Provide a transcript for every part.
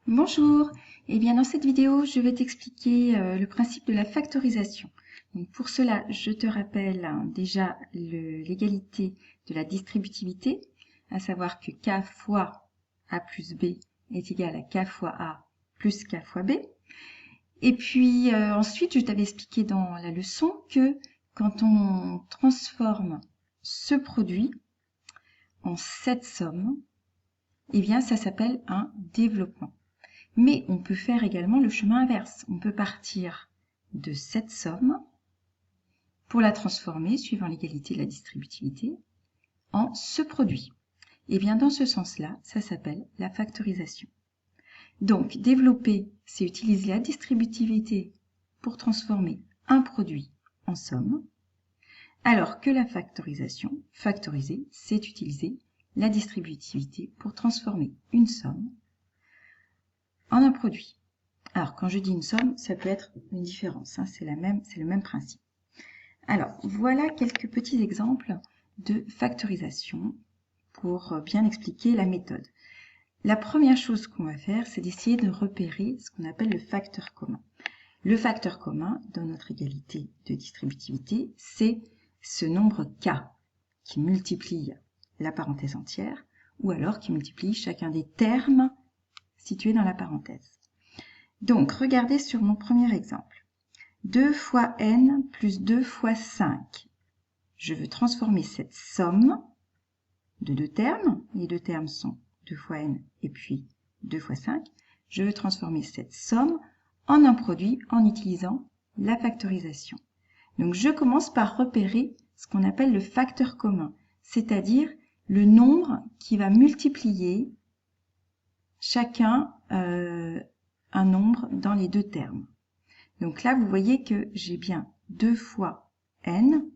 Bonjour, eh bien dans cette vidéo je vais t'expliquer le principe de la factorisation. Donc pour cela je te rappelle déjà l'égalité de la distributivité, à savoir que k fois a plus b est égal à k fois a plus k fois b. Et puis ensuite je t'avais expliqué dans la leçon que quand on transforme ce produit en cette somme, eh bien ça s'appelle un développement. Mais on peut faire également le chemin inverse. On peut partir de cette somme pour la transformer, suivant l'égalité de la distributivité, en ce produit. Et bien dans ce sens-là, ça s'appelle la factorisation. Donc développer, c'est utiliser la distributivité pour transformer un produit en somme, alors que la factorisation, factoriser, c'est utiliser la distributivité pour transformer une somme en un produit. Alors, quand je dis une somme, ça peut être une différence, hein, c'est le même principe. Alors, voilà quelques petits exemples de factorisation pour bien expliquer la méthode. La première chose qu'on va faire, c'est d'essayer de repérer ce qu'on appelle le facteur commun. Le facteur commun, dans notre égalité de distributivité, c'est ce nombre k qui multiplie la parenthèse entière, ou alors qui multiplie chacun des termes situés dans la parenthèse. Donc, regardez sur mon premier exemple. 2 fois n plus 2 fois 5. Je veux transformer cette somme de deux termes. Les deux termes sont 2 fois n et puis 2 fois 5. Je veux transformer cette somme en un produit en utilisant la factorisation. Donc, je commence par repérer ce qu'on appelle le facteur commun, c'est-à-dire le nombre qui va multiplier chacun un nombre dans les deux termes. Donc là, vous voyez que j'ai bien 2 fois n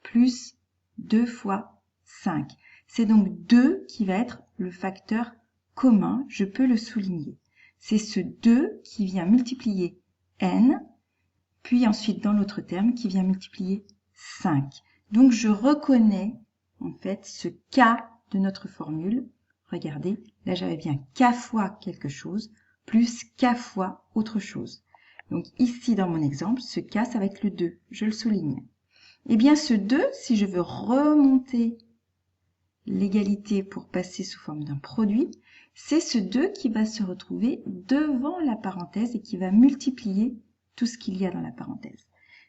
plus 2 fois 5. C'est donc 2 qui va être le facteur commun, je peux le souligner. C'est ce 2 qui vient multiplier n, puis ensuite dans l'autre terme qui vient multiplier 5. Donc je reconnais en fait ce k de notre formule. Regardez, là j'avais bien k fois quelque chose plus k fois autre chose. Donc ici dans mon exemple, ce k ça va être le 2, je le souligne. Et bien ce 2, si je veux remonter l'égalité pour passer sous forme d'un produit, c'est ce 2 qui va se retrouver devant la parenthèse et qui va multiplier tout ce qu'il y a dans la parenthèse.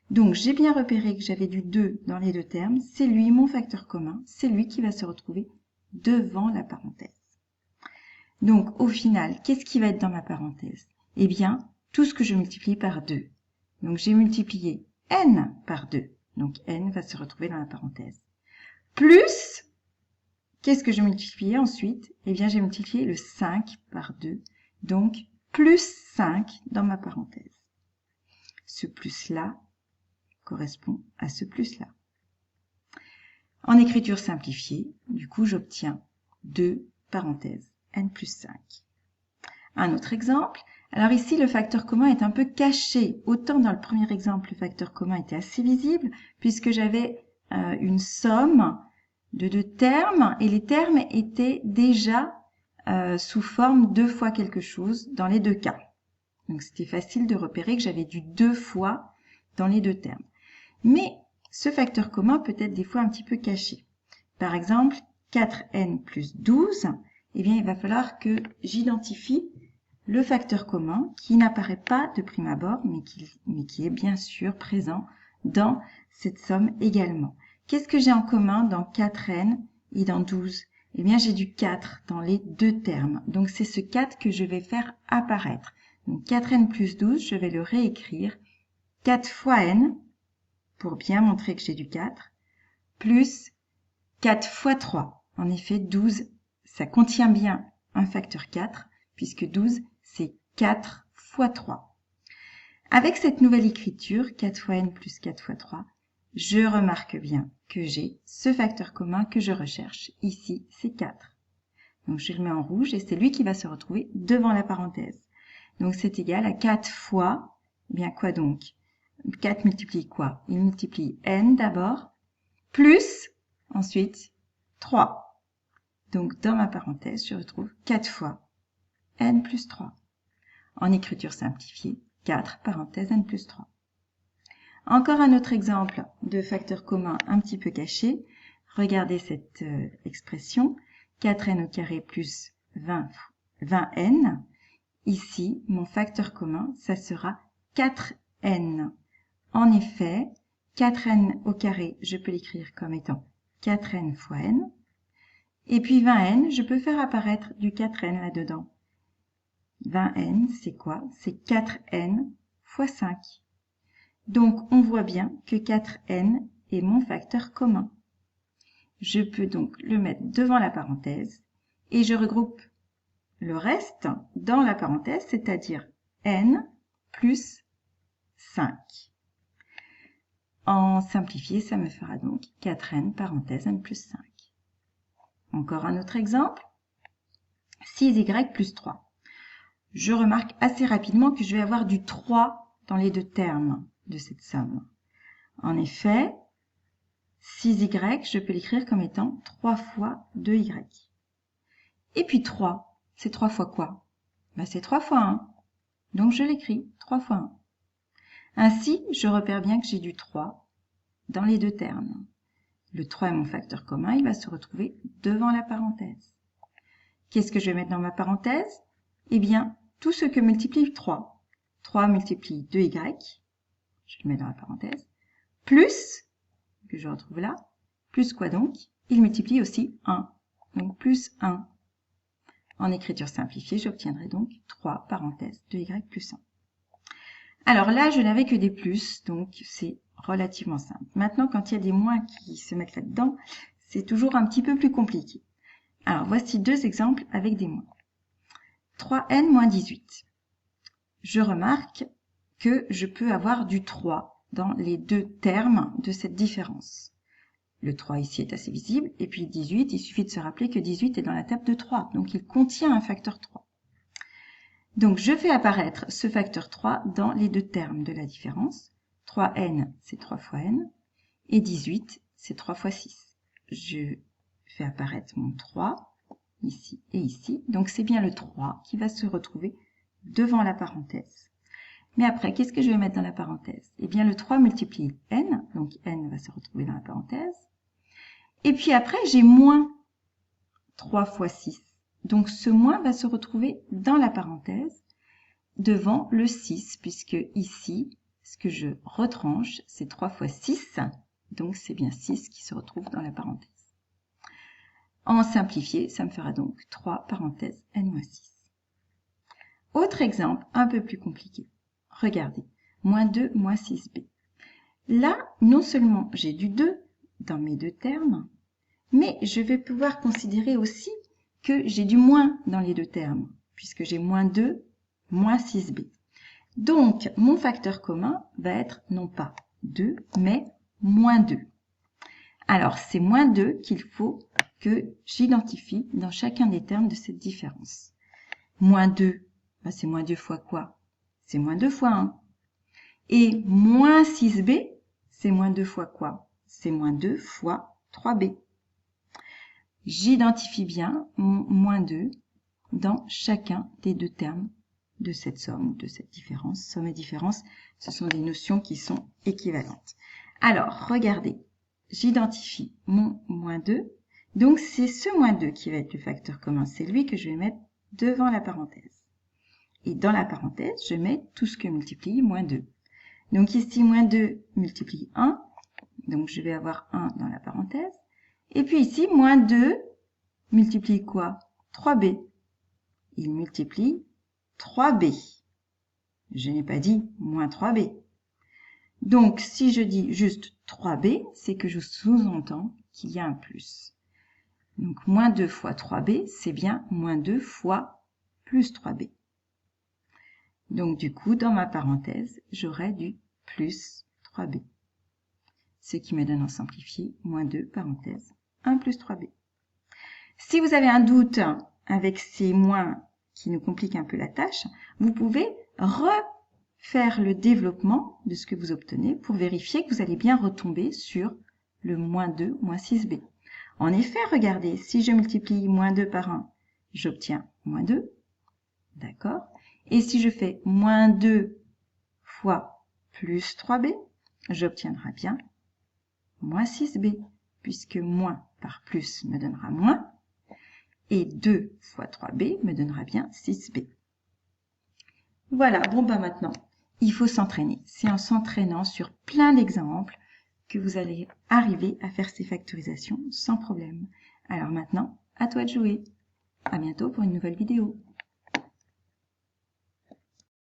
Donc j'ai bien repéré que j'avais du 2 dans les deux termes, c'est lui mon facteur commun, c'est lui qui va se retrouver devant la parenthèse. Donc, au final, qu'est-ce qui va être dans ma parenthèse? Eh bien, tout ce que je multiplie par 2. Donc, j'ai multiplié n par 2. Donc, n va se retrouver dans la parenthèse. Plus, qu'est-ce que je multipliais ensuite? Eh bien, j'ai multiplié le 5 par 2. Donc, plus 5 dans ma parenthèse. Ce plus-là correspond à ce plus-là. En écriture simplifiée, du coup, j'obtiens 2 parenthèses. n plus 5. Un autre exemple. Alors ici, le facteur commun est un peu caché. Autant dans le premier exemple, le facteur commun était assez visible puisque j'avais une somme de deux termes et les termes étaient déjà sous forme 2 fois quelque chose dans les deux cas. Donc c'était facile de repérer que j'avais du 2 fois dans les deux termes. Mais ce facteur commun peut être des fois un petit peu caché. Par exemple, 4n plus 12, eh bien, il va falloir que j'identifie le facteur commun qui n'apparaît pas de prime abord, mais qui est bien sûr présent dans cette somme également. Qu'est-ce que j'ai en commun dans 4n et dans 12? Eh bien, j'ai du 4 dans les deux termes. Donc, c'est ce 4 que je vais faire apparaître. Donc, 4n plus 12, je vais le réécrire. 4 fois n, pour bien montrer que j'ai du 4, plus 4 fois 3. En effet, 12, ça contient bien un facteur 4, puisque 12, c'est 4 fois 3. Avec cette nouvelle écriture, 4 fois n plus 4 fois 3, je remarque bien que j'ai ce facteur commun que je recherche. Ici, c'est 4. Donc, je le mets en rouge et c'est lui qui va se retrouver devant la parenthèse. Donc, c'est égal à 4 fois, eh bien quoi donc? 4 multiplie quoi? Il multiplie n d'abord, plus, ensuite, 3. Donc, dans ma parenthèse, je retrouve 4 fois n plus 3. En écriture simplifiée, 4 parenthèse n plus 3. Encore un autre exemple de facteur commun un petit peu caché. Regardez cette expression, 4n au carré plus 20n. Ici, mon facteur commun, ça sera 4n. En effet, 4n au carré, je peux l'écrire comme étant 4n fois n. Et puis 20n, je peux faire apparaître du 4n là-dedans. 20n, c'est quoi? C'est 4n fois 5. Donc, on voit bien que 4n est mon facteur commun. Je peux donc le mettre devant la parenthèse et je regroupe le reste dans la parenthèse, c'est-à-dire n plus 5. En simplifié, ça me fera donc 4n parenthèse n plus 5. Encore un autre exemple, 6y plus 3. Je remarque assez rapidement que je vais avoir du 3 dans les deux termes de cette somme. En effet, 6y, je peux l'écrire comme étant 3 fois 2y. Et puis 3, c'est 3 fois quoi? C'est 3 fois 1. Donc je l'écris 3 fois 1. Ainsi, je repère bien que j'ai du 3 dans les deux termes. Le 3 est mon facteur commun, il va se retrouver devant la parenthèse. Qu'est-ce que je vais mettre dans ma parenthèse? Eh bien, tout ce que multiplie 3. 3 multiplie 2y, je le mets dans la parenthèse, plus, que je retrouve là, plus quoi donc? Il multiplie aussi 1, donc plus 1. En écriture simplifiée, j'obtiendrai donc 3 parenthèses 2y plus 1. Alors là, je n'avais que des plus, donc c'est relativement simple. Maintenant, quand il y a des moins qui se mettent là-dedans, c'est toujours un petit peu plus compliqué. Alors, voici deux exemples avec des moins. 3n moins 18. Je remarque que je peux avoir du 3 dans les deux termes de cette différence. Le 3 ici est assez visible, et puis 18, il suffit de se rappeler que 18 est dans la table de 3, donc il contient un facteur 3. Donc je fais apparaître ce facteur 3 dans les deux termes de la différence. 3n, c'est 3 fois n, et 18, c'est 3 fois 6. Je fais apparaître mon 3, ici et ici, donc c'est bien le 3 qui va se retrouver devant la parenthèse. Mais après, qu'est-ce que je vais mettre dans la parenthèse? Eh bien, le 3 multiplie n, donc n va se retrouver dans la parenthèse. Et puis après, j'ai moins 3 fois 6. Donc ce moins va se retrouver dans la parenthèse devant le 6, puisque ici, ce que je retranche, c'est 3 fois 6. Donc c'est bien 6 qui se retrouve dans la parenthèse. En simplifié, ça me fera donc 3 parenthèses n-6. Autre exemple, un peu plus compliqué. Regardez, moins 2, moins 6b. Là, non seulement j'ai du 2 dans mes deux termes, mais je vais pouvoir considérer aussi que j'ai du moins dans les deux termes, puisque j'ai moins 2, moins 6b. Donc, mon facteur commun va être non pas 2, mais moins 2. Alors, c'est moins 2 qu'il faut que j'identifie dans chacun des termes de cette différence. Moins 2, c'est moins 2 fois quoi? C'est moins 2 fois 1. Et moins 6b, c'est moins 2 fois quoi? C'est moins 2 fois 3b. J'identifie bien mon moins 2 dans chacun des deux termes de cette somme, de cette différence. Somme et différence, ce sont des notions qui sont équivalentes. Alors, regardez, j'identifie mon moins 2. Donc, c'est ce moins 2 qui va être le facteur commun. C'est lui que je vais mettre devant la parenthèse. Et dans la parenthèse, je mets tout ce que multiplie moins 2. Donc ici, moins 2 multiplie 1. Donc, je vais avoir 1 dans la parenthèse. Et puis ici, moins 2 multiplie quoi? 3b. Il multiplie 3b. Je n'ai pas dit moins 3b. Donc, si je dis juste 3b, c'est que je sous-entends qu'il y a un plus. Donc, moins 2 fois 3b, c'est bien moins 2 fois plus 3b. Donc, du coup, dans ma parenthèse, j'aurai du plus 3b. Ce qui me donne en simplifié moins 2, parenthèse, 1 plus 3b. Si vous avez un doute avec ces moins qui nous compliquent un peu la tâche, vous pouvez refaire le développement de ce que vous obtenez pour vérifier que vous allez bien retomber sur le moins 2, moins 6b. En effet, regardez, si je multiplie moins 2 par 1, j'obtiens moins 2. D'accord? Et si je fais moins 2 fois plus 3b, j'obtiendrai bien moins 6b, puisque moins par plus me donnera moins, et 2 fois 3b me donnera bien 6b. Voilà, bon ben maintenant, il faut s'entraîner. C'est en s'entraînant sur plein d'exemples que vous allez arriver à faire ces factorisations sans problème. Alors maintenant, à toi de jouer. À bientôt pour une nouvelle vidéo.